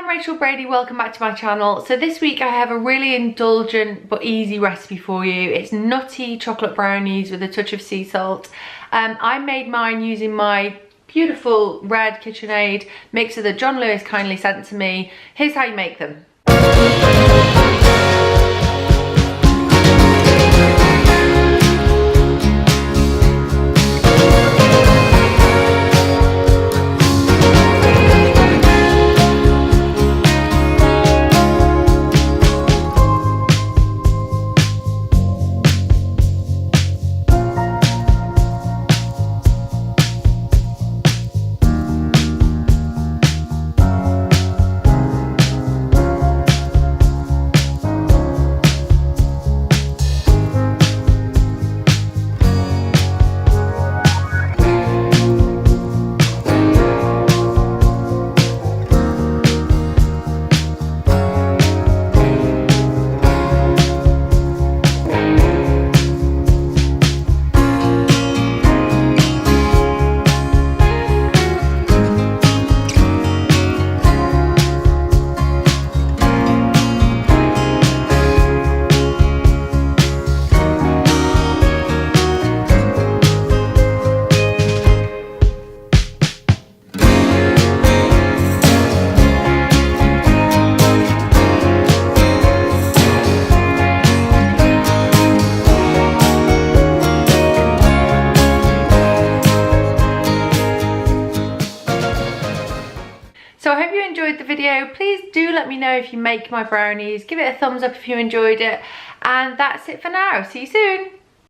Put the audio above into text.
I'm Rachel Brady, welcome back to my channel. So this week I have a really indulgent but easy recipe for you. It's nutty chocolate brownies with a touch of sea salt. I made mine using my beautiful red KitchenAid mixer that John Lewis kindly sent to me. Here's how you make them. So I hope you enjoyed the video. Please do let me know if you make my brownies. Give it a thumbs up if you enjoyed it. And that's it for now. See you soon.